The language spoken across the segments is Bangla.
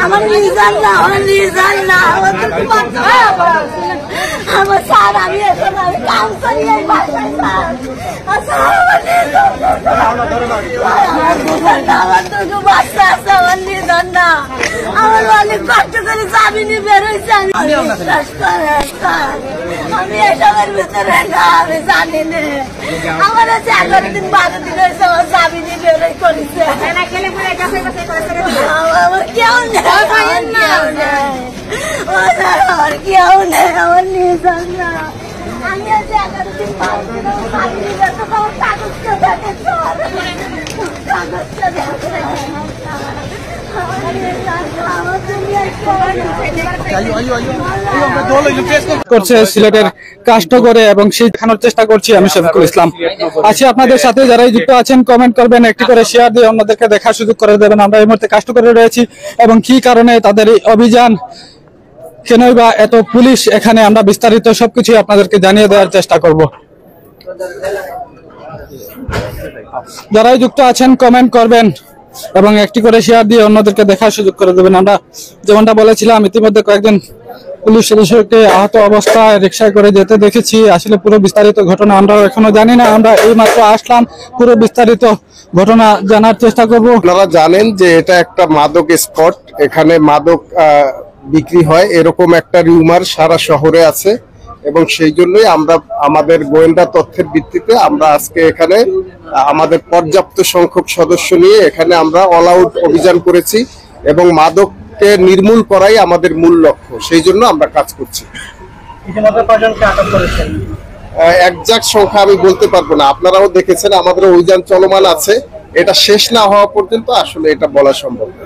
আমার নিজান না, আমার নিজান না, আমার তো আমার স্যার, আমি এখন আমি কাম করি এই বাসায় স্যার। আমার দুটো বাচ্চা আছে, আমার নিজান না, আমার অনেক কষ্ট করে জামিনে বেরোইছে। আমি বিশ্বাস করেন স্যার, আমি এসবের ভিতরে না, আমি জানি না। আমার 11 দিন 12 দিন হয়েছে আমার জামিনে বেরোই করেছে। আমার কেউ নেই, আমার কেউ নেই, আমার নিজান না। আমি 11 দিন 12 দিন আমার জামিনে বেরোতে আমার কাগজটা দেখে স্যার, কাগজটা দেখে করছে সিলেটের কাষ্টগড়ে এবং সেই দেখানোর চেষ্টা করছি আমি শফিকুল ইসলাম। আছি আপনাদের সাথে, যারাই যুক্ত আছেন কমেন্ট করবেন, একটি করে শেয়ার দিয়ে অন্যদেরকে দেখার সুযোগ করে দেবেন। আমরা এই মুহূর্তে কাষ্টগড়ে রয়েছি এবং কি কারণে তাদের এই অভিযান, কেনই বা এত পুলিশ এখানে, আমরা বিস্তারিত সবকিছু আপনাদেরকে জানিয়ে দেওয়ার চেষ্টা করব। যারাই যুক্ত আছেন কমেন্ট করবেন এবং একটি করে শেয়ার দিয়ে অন্যদেরকে দেখার সুযোগ করে দেবেন। আমরা যেমনটা বলেছিলাম, ইতিমধ্যে কয়েকজন পুলিশ সদস্যকে আহত অবস্থায় রিকশায় করে যেতে দেখেছি। আসলে পুরো বিস্তারিত ঘটনা আমরা এখনো জানি না, আমরা এই মাত্র আসলাম, পুরো বিস্তারিত ঘটনা জানার চেষ্টা করব। আপনারা জানেন যে এটা একটা মাদক স্পট, এখানে মাদক বিক্রি হয় এরকম একটা রিউমার সারা শহরে আছে এবং সেই জন্যই আমরা আমাদের গোয়েন্দা তথ্যের ভিত্তিতে আমরা আজকে এখানে আমাদের পর্যাপ্ত সংখ্যক সদস্য নিয়ে এখানে আমরা অল আউট অভিযান করেছি এবং মাদককে নির্মূল করাই আমাদের মূল লক্ষ্য, সেই জন্য আমরা কাজ করছি। একজাক্ট সংখ্যা আমি বলতে পারবো না, আপনারাও দেখেছেন আমাদের অভিযান চলমান আছে, এটা শেষ না হওয়া পর্যন্ত আসলে এটা বলা সম্ভব না।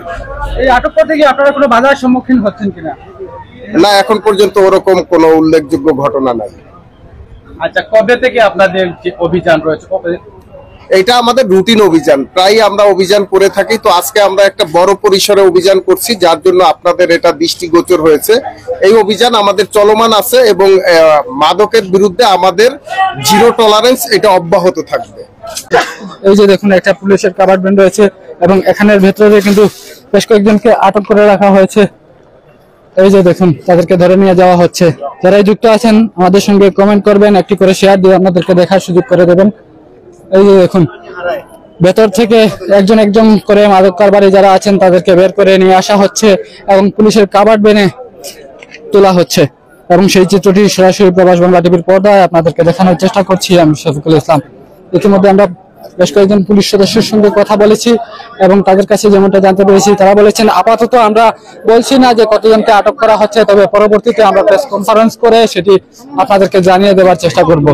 এই আটক করতে গিয়ে আপনারা কোনো বাধার সম্মুখীন হচ্ছেন কিনা? না, এখন পর্যন্ত ওরকম কোনো উল্লেখযোগ্য ঘটনা নাই। আচ্ছা, কবে থেকে আপনাদের যে অভিযান রয়েছে? এটা আমাদের রুটিন অভিযান, প্রায় আমরা অভিযান করে থাকি, তো আজকে আমরা একটা বড় পরিসরে অভিযান করছি, যার জন্য আপনাদের এটা দৃষ্টিগোচর হয়েছে। এই অভিযান আমাদের চলমান আছে এবং মাদকের বিরুদ্ধে আমাদের জিরো টলারেন্স এটা অব্যাহত থাকবে। এই যে দেখুন, একটা পুলিশের কাভার্ড ভ্যান রয়েছে এবং এখানের ভেতরে কিন্তু বেশ কয়েকজনকে আটক করে রাখা হয়েছে। এই যে দেখুন, তাদেরকে ধরে নিয়ে যাওয়া হচ্ছে। যারাই যুক্ত আছেন আমাদের সঙ্গে কমেন্ট করবেন, একটি করে শেয়ার দিয়ে আপনাদেরকে দেখার সুযোগ করে দেবেন। এই যে দেখুন, ভেতর থেকে একজন একজন করে মাদক কারবারি যারা আছেন তাদেরকে বের করে নিয়ে আসা হচ্ছে এবং পুলিশের কাভার্ড ভ্যানে তোলা হচ্ছে এবং সেই চিত্রটি সরাসরি প্রবাস বাংলা টিভির পর্দায় আপনাদেরকে দেখানোর চেষ্টা করছি আমি শফিকুল ইসলাম। ইতিমধ্যে আমরা বেশ কয়েকজন পুলিশ সদস্যের সঙ্গে কথা বলেছি এবং তাদের কাছে যেমনটা জানতে পেরেছি, তারা বলেছেন আপাতত আমরা বলছি না যে কতজনকে আটক করা হচ্ছে, তবে পরবর্তীতে আমরা প্রেস কনফারেন্স করে সেটি আপনাদেরকে জানিয়ে দেওয়ার চেষ্টা করব।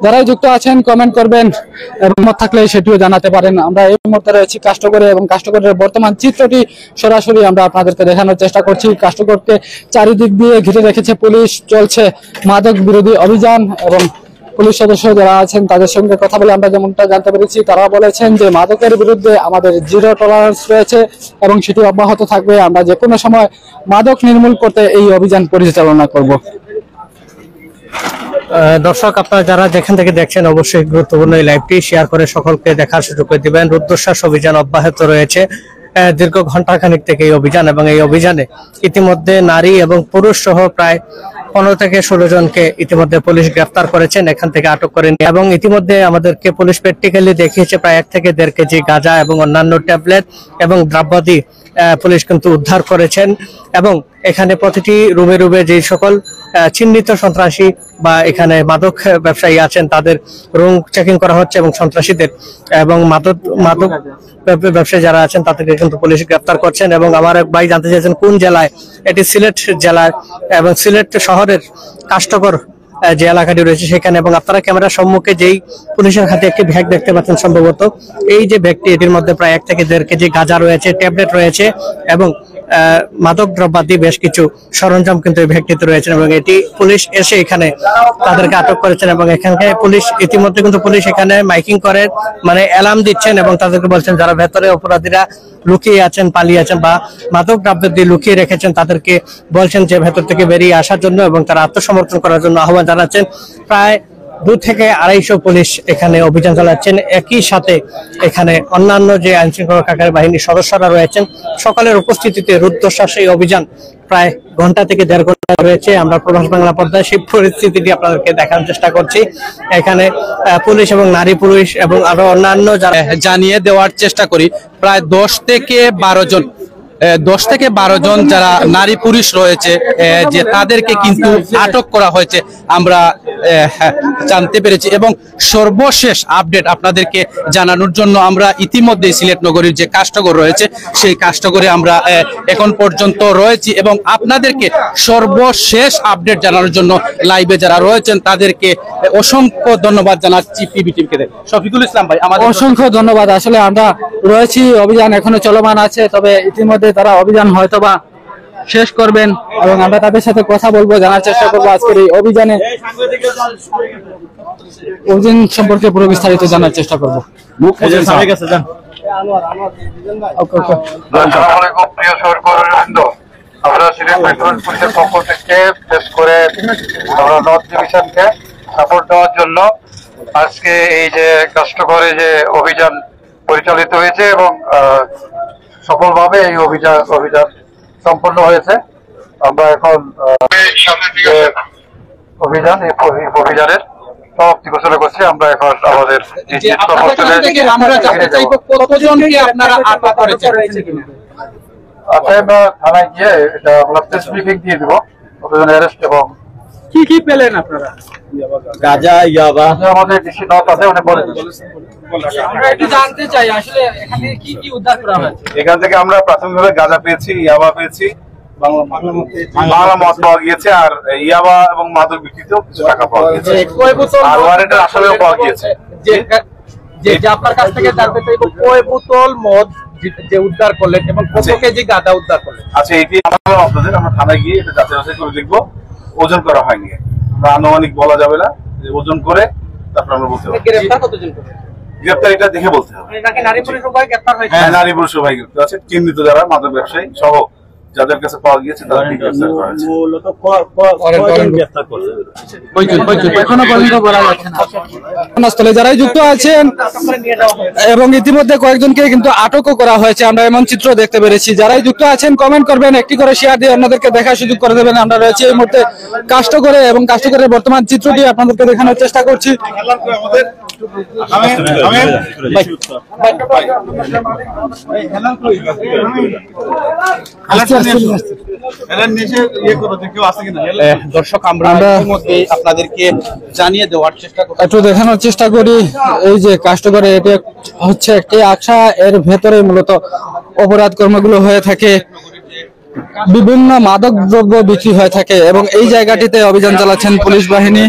যারাই যুক্ত আছেন কমেন্ট করবেন এবং মত থাকলে সেটিও জানাতে পারেন। আমরা এই মুহূর্তে রয়েছি কাষ্টগড়ে এবং কাষ্টগড়ের বর্তমান চিত্রটি সরাসরি আমরা আপনাদেরকে দেখানোর চেষ্টা করছি। কাষ্টগড়কে চারিদিক দিয়ে ঘিরে রেখেছে পুলিশ, চলছে মাদক বিরোধী অভিযান এবং পুলিশ সদস্য যারা আছেন তাদের সঙ্গে কথা বলে আমরা যেমনটা জানতে পেরেছি, তারা বলেছেন যে মাদকের বিরুদ্ধে আমাদের জিরো টলারেন্স রয়েছে এবং সেটি অব্যাহত থাকবে। আমরা যে কোনো সময় মাদক নির্মূল করতে এই অভিযান পরিচালনা করব। দর্শক, আপনারা যারা যেখান থেকে দেখছেন অবশ্যই গুরুত্বপূর্ণ এই লাইভটি শেয়ার করে সকলকে দেখার সুযোগ করে দিবেন। রুদ্ধশ্বাস অভিযান অব্যাহত রয়েছে দীর্ঘ ঘন্টাখানিক থেকে এই অভিযান, এবং এই অভিযানে ইতিমধ্যে নারী এবং পুরুষ সহ প্রায় 15 থেকে 16 জনকে ইতিমধ্যে পুলিশ গ্রেফতার করেছেন, এখান থেকে আটক করেন এবং ইতিমধ্যে আমাদেরকে পুলিশ প্র্যাকটিক্যালি দেখিয়েছে প্রায় 1 থেকে 1.5 কেজি গাঁজা এবং অন্যান্য ট্যাবলেট এবং দ্রব্যাদি পুলিশ কিন্তু উদ্ধার করেছেন। এবং এখানে প্রতিটি রুমে রুমে যে সকল চিহ্নিত সন্ত্রাসী বা এখানে মাদক ব্যবসায়ী আছেন তাদের রুম চেকিং করা হচ্ছে এবং সন্ত্রাসীদের এবং মাদক ব্যবসায়ী যারা আছেন তাদেরকে কিন্তু পুলিশ গ্রেফতার করছেন। এবং আমার এক ভাই জানতে চাইছেন কোন জেলায়, এটি সিলেট জেলার এবং সিলেট শহরের কাষ্টগড় যে এলাকাটি রয়েছে সেখানে। এবং আপনারা ক্যামেরার সম্মুখে যেই পুলিশের হাতে একটি ব্যাগ দেখতে পাচ্ছেন, সম্ভবত এই যে ব্যাগটি, এটির মধ্যে প্রায় 1 থেকে 1.5 কেজি গাঁজা রয়েছে, ট্যাবলেট রয়েছে এবং মাদক দ্রব্যাদি বেশ কিছু সরঞ্জাম কিন্তু এই ব্যাগটিতে রয়েছে। এবং এটি পুলিশ এসে এখানে তাদেরকে আটক করেছেন এবং এখানে পুলিশ ইতিমধ্যে কিন্তু পুলিশ এখানে মাইকিং করে মানে অ্যালার্ম দিচ্ছেন এবং তাদেরকে বলছেন যারা ভেতরে অপরাধীরা লুকিয়ে আছেন, পালিয়ে আছেন বা মাদক দ্রব্য দিয়ে লুকিয়ে রেখেছেন তাদেরকে বলছেন যে ভেতর থেকে বেরিয়ে আসার জন্য এবং তারা আত্মসমর্পণ করার জন্য আহ্বান জানাচ্ছেন। প্রায় 2 থেকে 250 পুলিশ এখানে অভিযান চালাচ্ছেন। একই সাথে এখানে অন্যান্য যে আইন শৃঙ্খলা রক্ষাকারী বাহিনীর সদস্যরা রয়েছেন সকলের উপস্থিতিতে রুদ্ধশ্বাস এই অভিযান প্রায় ঘন্টা থেকে 1.5 ঘন্টা রয়েছে। আমরা প্রবাস বাংলা পর্দায় সেই পরিস্থিতিটি আপনাদেরকে দেখানোর চেষ্টা করছি। এখানে পুলিশ এবং নারী পুলিশ এবং আরো অন্যান্য যারা জানিয়ে দেওয়ার চেষ্টা করি, প্রায় 10 থেকে 12 জন যারা নারী পুরুষ রয়েছে যে তাদেরকে কিন্তু আটক করা হয়েছে আমরা জানতে পেরেছি। এবং সর্বশেষ আপডেট আপনাদেরকে জানানোর জন্য আমরা ইতিমধ্যে সিলেট নগরীর যে কাস্টগর রয়েছে সেই কাস্টগরে আমরা এখন পর্যন্ত রয়েছি এবং আপনাদেরকে সর্বশেষ আপডেট জানানোর জন্য লাইভে যারা রয়েছেন তাদেরকে অসংখ্য ধন্যবাদ জানাচ্ছি। পিবিটিভিকে শফিকুল ইসলাম ভাই আমাদের অসংখ্য ধন্যবাদ। আসলে আমরা রয়েছি, অভিযান এখনো চলমান আছে, তবে ইতিমধ্যে তারা অভিযান হয়তোবা শেষ করবেন এবং আমরা তাদের সাথে কথা বলবো, জানার চেষ্টা করবো আজকের এই অভিযান সম্পর্কে পুরো বিস্তারিত জানার চেষ্টা করবো। প্রিয় সহকর্মীবৃন্দ, আমরা সিলেট মেট্রোপলিটন পুলিশের পক্ষ থেকে বিশেষ করে আমরা নর্থ ডিভিশনকে সাপোর্ট দেওয়ার জন্য আজকে এই যে কাস্টগরে যে অভিযান পরিচালিত হয়েছে এবং সফলভাবে এই অভিযান সম্পন্ন হয়েছে। আমরা এখন অভিযানের সমাপ্তি ঘোষণা করছি। আমরা এখন আমাদের আমরা থানায় গিয়ে এটা আমরা প্রেস ব্রিফিং দিয়ে দিব কতজন অ্যারেস্ট এবং কি পেলেন আপনারা? গাঁজা ইয়াবা আমাদের ডিসি নট আছে উনি বলে আমরা একটু জানতে চাই আসলে এখানে কি উদ্ধার করা হয়েছে। এখান থেকে আমরা প্রাথমিকভাবে গাঁজা পেয়েছি, ইয়াবা পেয়েছি, বাংলা মদ পাওয়া গিয়েছে, আর ইয়াবা এবং মাদক বিক্রিতেও কিছু টাকা পাওয়া গিয়েছে, আর ওয়ারেন্টের আসামিও পাওয়া গিয়েছে। যে আপনার কাছ থেকে জানতে চাইবো কয় বোতল মদ যে উদ্ধার করলেন এবং কত কেজি গাঁজা উদ্ধার করলেন? আচ্ছা, এটি আপনাদের আমরা থানায় গিয়ে এটা যাচাই বাছাই করে দেখবো। ওজন করা হয়নি, আনুমানিক বলা যাবে না, ওজন করে তারপর আমরা বলতে পারবো। গ্রেপ্তার এটা দেখে বলতে হবে। নারী পুলিশ উভয় গ্রেপ্তার হয়েছে। হ্যাঁ, নারী পুরুষ সবাই গ্রেপ্তার আছে। চিহ্নিত যারা মাদক ব্যবসায়ী সহ যাদের কাছে পাওয়া গিয়েছে তাদের গ্রেপ্তার করা হয়েছে। এখনো পর্যন্ত বলা যাচ্ছে না। ঘটনাস্থলে যারাই যুক্ত আছেন এবং ইতিমধ্যে কয়েকজনকে কিন্তু আটকও করা হয়েছে, আমরা এমন চিত্র দেখতে পেরেছি। যারাই যুক্ত আছেন কমেন্ট করবেন, একটি করে শেয়ার দিয়ে অন্যদেরকে দেখার সুযোগ করে দেবেন। আমরা রয়েছে এই মুহূর্তে কাস্টগরে এবং কাস্টগরের বর্তমান চিত্রটি আপনাদেরকে দেখানোর চেষ্টা করছি। দর্শক আমরা আপনাদেরকে জানিয়ে দেওয়ার চেষ্টা করি, একটু দেখানোর চেষ্টা করি। এই যে কাস্টগরে এটি হচ্ছে একটি আখড়া, এর ভেতরে মূলত অপরাধ কর্মগুলো হয়ে থাকে, বিভিন্ন মাদক দ্রব্য বিক্রি হয়ে থাকে এবং এই জায়গাটিতে অভিযান চালাচ্ছেন পুলিশ বাহিনী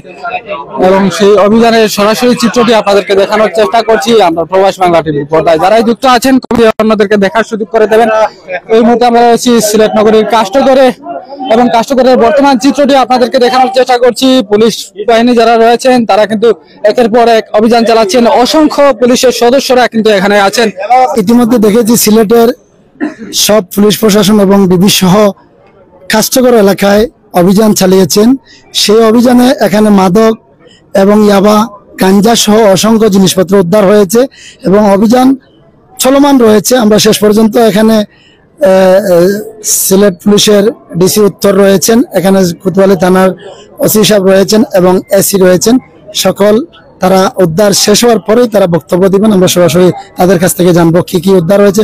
এবং সেই অভিযানের সরাসরি চিত্রটি আপনাদেরকে দেখানোর চেষ্টা করছি আমরা প্রবাস বাংলা টিভির পর্দায়। যারাই যুক্ত আছেন অন্যদেরকে দেখার সুযোগ করে দেবেন। এই মুহূর্তে আমরা রয়েছি সিলেট নগরীর কাস্টগরে এবং কাস্টগরের বর্তমান চিত্রটি আপনাদেরকে দেখানোর চেষ্টা করছি। পুলিশ বাহিনী যারা রয়েছেন তারা কিন্তু একের পর এক অভিযান চালাচ্ছেন, অসংখ্য পুলিশের সদস্যরা কিন্তু এখানে আছেন। ইতিমধ্যে দেখেছি সিলেটের সব পুলিশ প্রশাসন এবং ডিবি সহ কাস্টগর এলাকায় অভিযান চালিয়েছেন। সেই অভিযানে এখানে মাদক এবং ইয়াবা, গাঞ্জা সহ অসংখ্য জিনিসপত্র উদ্ধার হয়েছে এবং অভিযান চলমান রয়েছে। আমরা শেষ পর্যন্ত এখানে সিলেট পুলিশের ডিসি উত্তর রয়েছেন, এখানে কোতোয়ালি থানার ওসি সাহেব রয়েছেন এবং এসি রয়েছেন। সকল তারা উদ্ধার শেষ হওয়ার পরেই তারা বক্তব্য দিবেন। আমরা সরাসরি তাদের কাছ থেকে জানবো কি কি উদ্ধার হয়েছে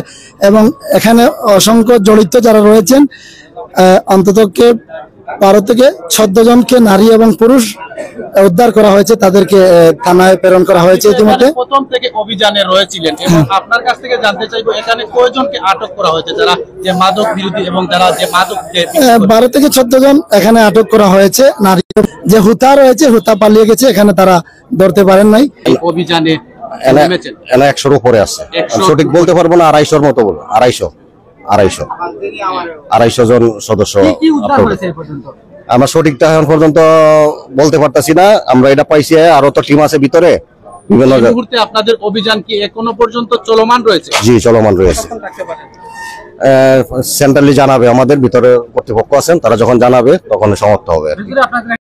এবং এখানে অসংখ্য জড়িত যারা রয়েছেন, অন্তত 12 থেকে 14 জনকে নারী এবং পুরুষ উদ্ধার করা হয়েছে, তাদেরকে থানায় প্রেরণ করা হয়েছে। ইতিমধ্যে প্রথম থেকে অভিযানে রয়েছিলেন এবং আপনার কাছ থেকে জানতে চাইবো এখানে কয়জনকে আটক করা হয়েছে যারা যে মাদক বিরোধী এবং যারা যে মাদক 12 থেকে 14 জন এখানে আটক করা হয়েছে। নারী যে হুতা রয়েছে, হুতা পালিয়ে গেছে, এখানে তারা ধরতে পারেন নাই। অভিযানে 100-র উপরে আছে, সঠিক বলতে পারবো না, 250-র মতো বলবো, 250 জন সদস্য। আমরা সঠিকটা এখন পর্যন্ত বলতে পারতেছি না, আমরা এটা পাইছি, আরো তো টিম আছে ভিতরে বিভিন্ন মুহূর্তে। আপনাদের অভিযান কি এখনো পর্যন্ত চলমান রয়েছে? জি, চলমান রয়েছে। সেন্ট্রালি জানাবে, আমাদের ভিতরে কর্তৃপক্ষ আছেন, তারা যখন জানাবে তখন সমাপ্ত হবে।